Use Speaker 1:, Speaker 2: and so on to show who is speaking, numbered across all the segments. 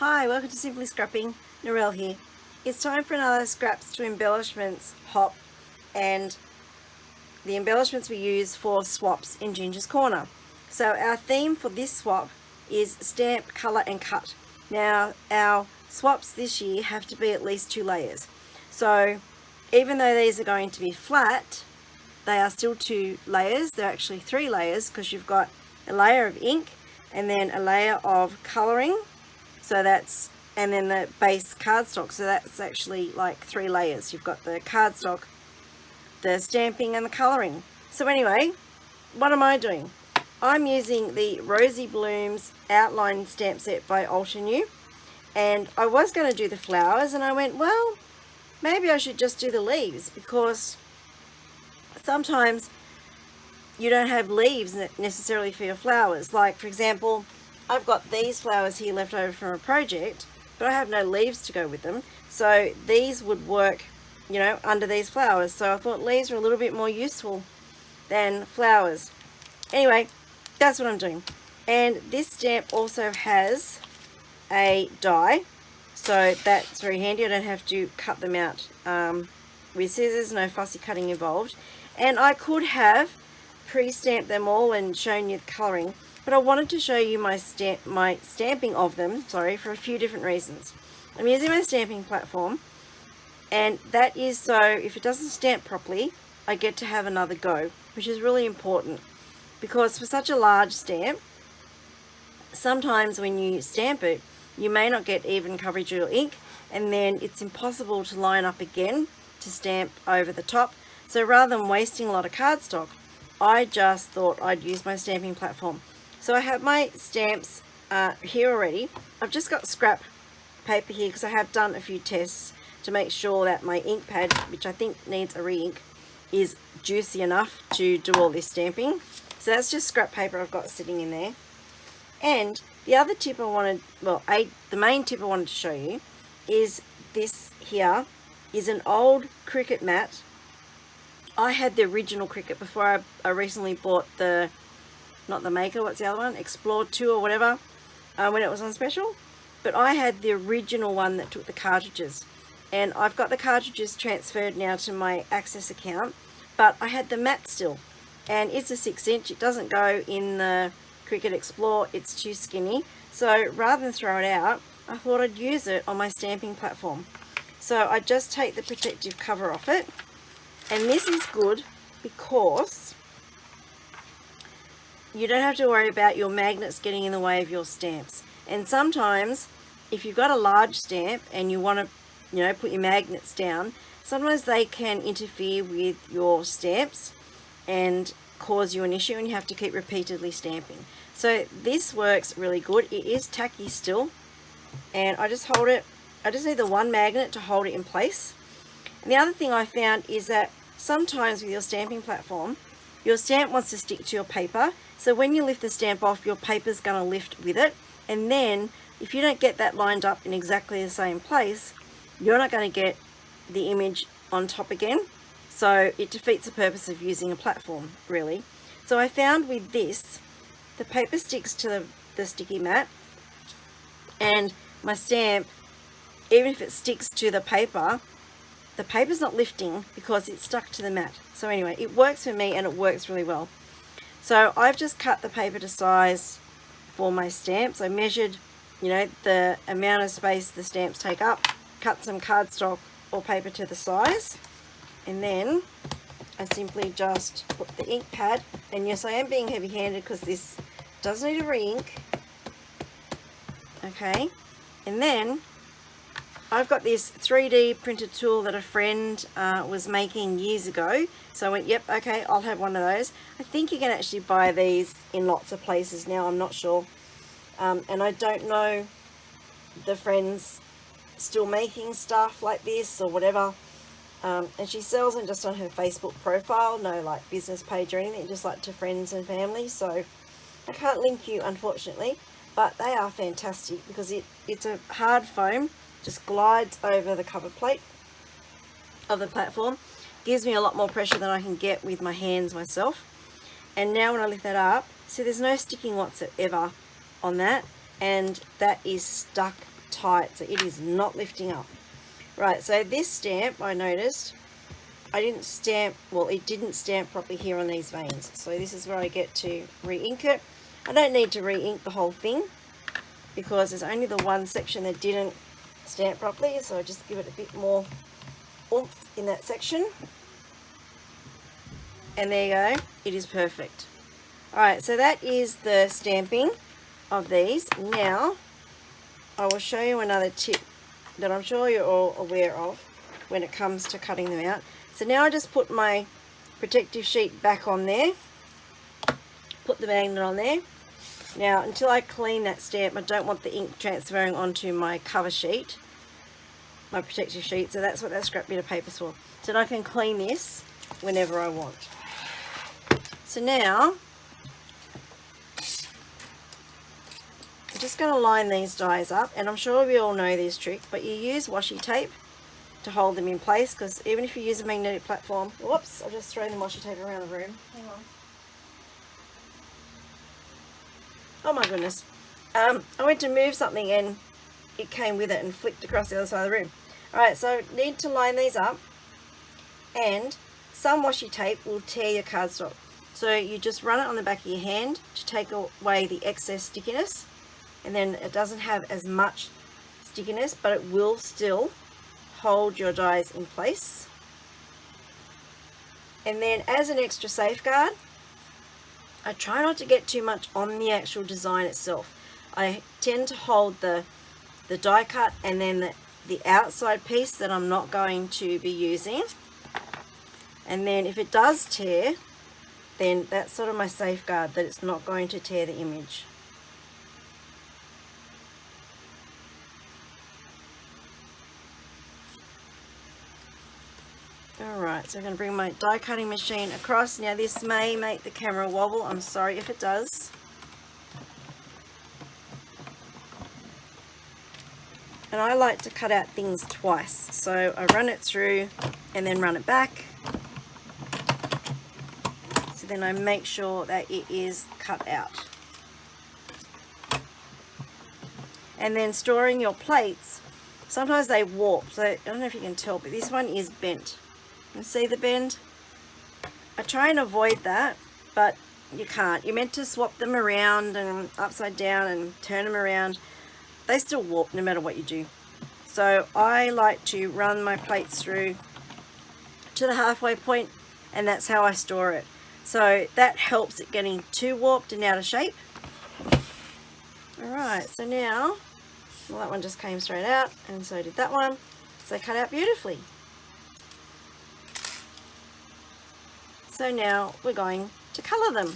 Speaker 1: Hi, welcome to Simply Scrapping. Narelle here. It's time for another Scraps to Embellishments hop, and the embellishments we use for swaps in Ginger's Corner. So our theme for this swap is stamp, colour and cut. Now our swaps this year have to be at least 2 layers. So even though these are going to be flat, they are still 2 layers. They're actually 3 layers because you've got a layer of ink and then a layer of colouring. So that's, and then the base cardstock, so that's actually like 3 layers. You've got the cardstock, the stamping and the colouring. So anyway, what am I doing? I'm using the Rosy Blooms outline stamp set by Altenew, and I was going to do the flowers and I went, well, maybe I should just do the leaves, because sometimes you don't have leaves necessarily for your flowers. Like for example, I've got these flowers here left over from a project, but I have no leaves to go with them. So these would work, you know, under these flowers. So I thought leaves are a little bit more useful than flowers. Anyway, that's what I'm doing. And this stamp also has a die, so that's very handy. I don't have to cut them out with scissors, no fussy cutting involved. And I could have pre-stamped them all and shown you the colouring, but I wanted to show you my stamping of them, for a few different reasons. I'm using my stamping platform, and that is so if it doesn't stamp properly, I get to have another go, which is really important, because for such a large stamp, sometimes when you stamp it, you may not get even coverage of your ink, and then it's impossible to line up again to stamp over the top. So rather than wasting a lot of cardstock, I just thought I'd use my stamping platform. So I have my stamps here already. I've just got scrap paper here because I have done a few tests to make sure that my ink pad, which I think needs a re-ink, is juicy enough to do all this stamping. So that's just scrap paper I've got sitting in there. And the other tip I wanted, the main tip I wanted to show you is this here is an old Cricut mat. I had the original Cricut before I recently bought the, not the Maker, what's the other one? Explore 2 or whatever, when it was on special. But I had the original one that took the cartridges. And I've got the cartridges transferred now to my Access account, but I had the mat still. And it's a 6-inch, it doesn't go in the Cricut Explore, it's too skinny. So rather than throw it out, I thought I'd use it on my stamping platform. So I just take the protective cover off it. And this is good because you don't have to worry about your magnets getting in the way of your stamps. And sometimes if you've got a large stamp and you want to, you know, put your magnets down, sometimes they can interfere with your stamps and cause you an issue, and you have to keep repeatedly stamping. So this works really good. It is tacky still, and I just hold it, I just need the one magnet to hold it in place. And the other thing I found is that sometimes with your stamping platform, your stamp wants to stick to your paper. So when you lift the stamp off, your paper's going to lift with it. And then if you don't get that lined up in exactly the same place, you're not going to get the image on top again. So it defeats the purpose of using a platform, really. So I found with this, the paper sticks to the sticky mat, and my stamp, even if it sticks to the paper's not lifting because it's stuck to the mat. So anyway, it works for me and it works really well. So I've just cut the paper to size for my stamps. I measured, you know, the amount of space the stamps take up, cut some cardstock or paper to the size, and then I simply just put the ink pad, and yes, I am being heavy-handed because this does need a re-ink. Okay, and then I've got this 3D printed tool that a friend was making years ago. So I went, yep, okay, I'll have one of those. I think you can actually buy these in lots of places now, I'm not sure. And I don't know the friend's still making stuff like this or whatever. And she sells them just on her Facebook profile, no like business page or anything, just like to friends and family. So I can't link you, unfortunately, but they are fantastic because it's a hard foam, just glides over the cover plate of the platform, gives me a lot more pressure than I can get with my hands myself. And now when I lift that up, see there's no sticking whatsoever on that, and that is stuck tight, so it is not lifting up. Right, so this stamp, I noticed, I didn't stamp, well, it didn't stamp properly here on these veins. So this is where I get to re-ink it. I don't need to re-ink the whole thing because there's only the one section that didn't stamp properly, so I just give it a bit more oomph in that section. And there you go, it is perfect. Alright, so that is the stamping of these. Now, I will show you another tip that I'm sure you're all aware of when it comes to cutting them out. So now I just put my protective sheet back on there, put the magnet on there. Now, until I clean that stamp, I don't want the ink transferring onto my cover sheet, my protective sheet, so that's what that scrap bit of paper's for. So that I can clean this whenever I want. So now, I'm just going to line these dies up, and I'm sure we all know this trick, but you use washi tape to hold them in place, because even if you use a magnetic platform, whoops, I've just thrown the washi tape around the room. Hang on. Oh my goodness. I went to move something and it came with it and flicked across the other side of the room. Alright, so need to line these up, and some washi tape will tear your cardstock. So you just run it on the back of your hand to take away the excess stickiness, and then it doesn't have as much stickiness, but it will still hold your dies in place. And then as an extra safeguard, I try not to get too much on the actual design itself. I tend to hold the die cut and then the outside piece that I'm not going to be using. And then if it does tear, then that's sort of my safeguard that it's not going to tear the image. Alright, so I'm going to bring my die cutting machine across. Now this may make the camera wobble, I'm sorry if it does. And I like to cut out things twice, so I run it through and then run it back. So then I make sure that it is cut out. And then storing your plates, sometimes they warp, so I don't know if you can tell, but this one is bent. You see the bend? I try and avoid that, but you can't. You're meant to swap them around and upside down and turn them around. They still warp no matter what you do. So I like to run my plates through to the halfway point, and that's how I store it. So that helps it getting too warped and out of shape. Alright, so now, well, that one just came straight out, and so did that one. So they cut out beautifully. So now we're going to colour them.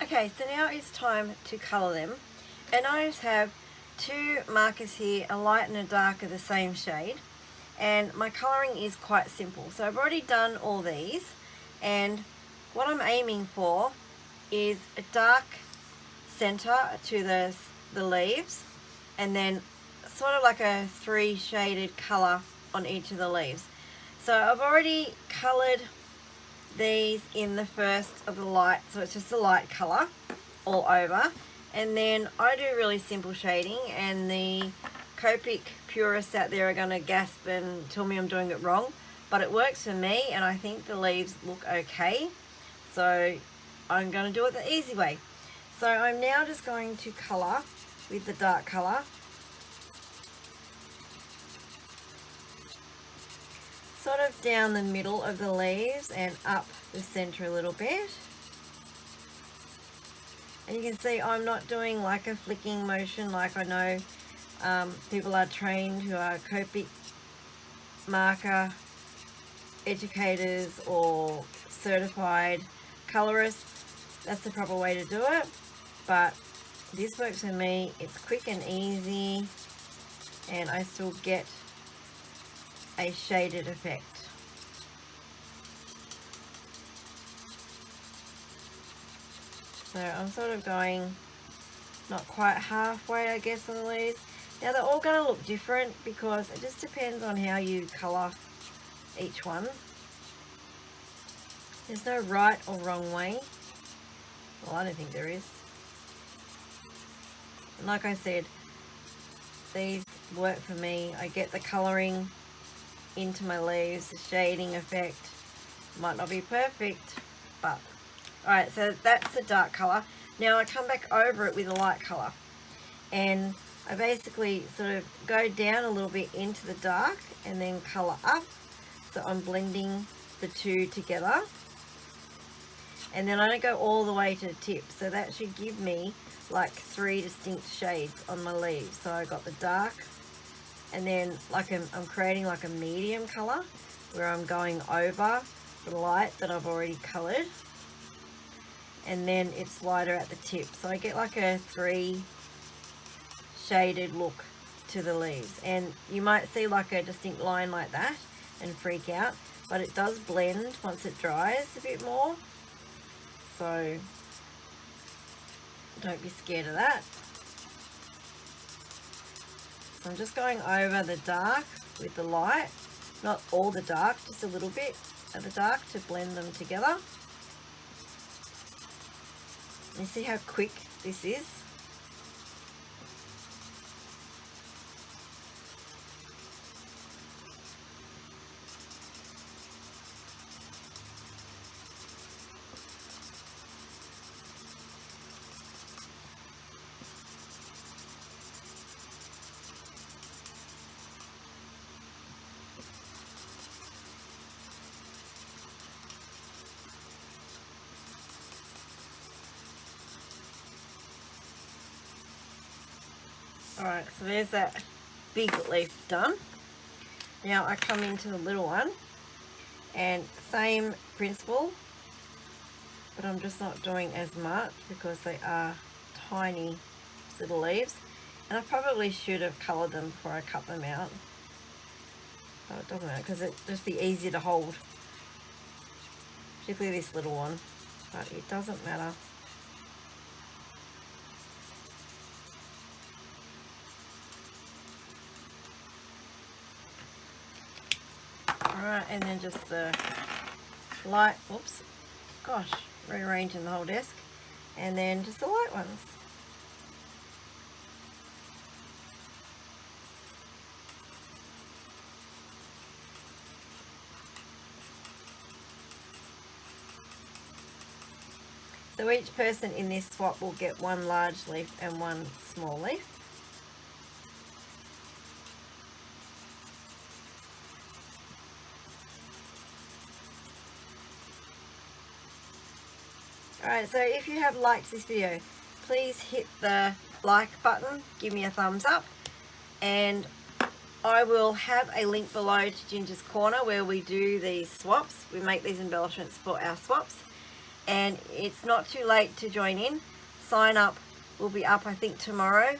Speaker 1: Okay, so now it's time to colour them. And I just have two markers here, a light and a dark of the same shade. And my colouring is quite simple. So I've already done all these. And what I'm aiming for is a dark centre to the leaves. And then sort of like a three shaded colour on each of the leaves. So I've already coloured these in the first of the light, so it's just a light colour all over. And then I do really simple shading, and the Copic purists out there are going to gasp and tell me I'm doing it wrong, but it works for me, and I think the leaves look okay. So I'm going to do it the easy way. So I'm now just going to colour with the dark colour. Sort of down the middle of the leaves and up the centre a little bit. And you can see I'm not doing like a flicking motion like I know people are trained who are Copic marker educators or certified colorists. That's the proper way to do it. But this works for me. It's quick and easy, and I still get a shaded effect. So I'm sort of going not quite halfway, I guess, on the leaves. Now they're all going to look different because it just depends on how you colour each one. There's no right or wrong way. Well, I don't think there is. And like I said, these work for me. I get the colouring into my leaves, the shading effect. Might not be perfect, but alright, so that's the dark colour. Now I come back over it with a light colour, and I basically sort of go down a little bit into the dark and then colour up, so I'm blending the two together. And then I don't go all the way to the tip, so that should give me like 3 distinct shades on my leaves. So I got the dark, and then like I'm creating like a medium colour where I'm going over the light that I've already coloured, and then it's lighter at the tip, so I get like a 3 shaded look to the leaves. And you might see like a distinct line like that and freak out, but it does blend once it dries a bit more, so don't be scared of that. So I'm just going over the dark with the light, not all the dark, just a little bit of the dark to blend them together. You see how quick this is? Alright, so there's that big leaf done. Now I come into the little one, and same principle, but I'm just not doing as much because they are tiny little leaves, and I probably should have coloured them before I cut them out. Oh, it doesn't matter because it'd just be easier to hold, particularly this little one, but it doesn't matter. Alright, and then just the light, whoops, gosh, rearranging the whole desk, and then just the light ones. So each person in this swap will get one large leaf and one small leaf. Alright, so if you have liked this video, please hit the like button, give me a thumbs up, and I will have a link below to Ginger's Corner where we do these swaps. We make these embellishments for our swaps, and it's not too late to join in. Sign up will be up, I think, tomorrow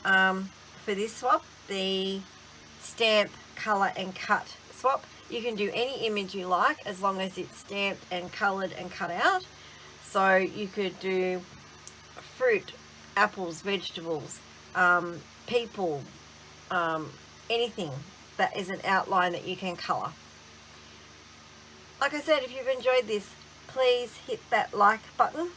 Speaker 1: for this swap, the stamp, colour and cut swap. You can do any image you like as long as it's stamped and coloured and cut out. So you could do fruit, apples, vegetables, people, anything that is an outline that you can colour. Like I said, if you've enjoyed this, please hit that like button.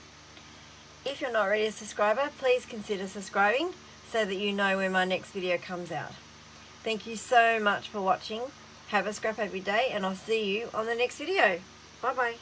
Speaker 1: If you're not already a subscriber, please consider subscribing so that you know when my next video comes out. Thank you so much for watching. Have a scrap happy day, and I'll see you on the next video. Bye bye.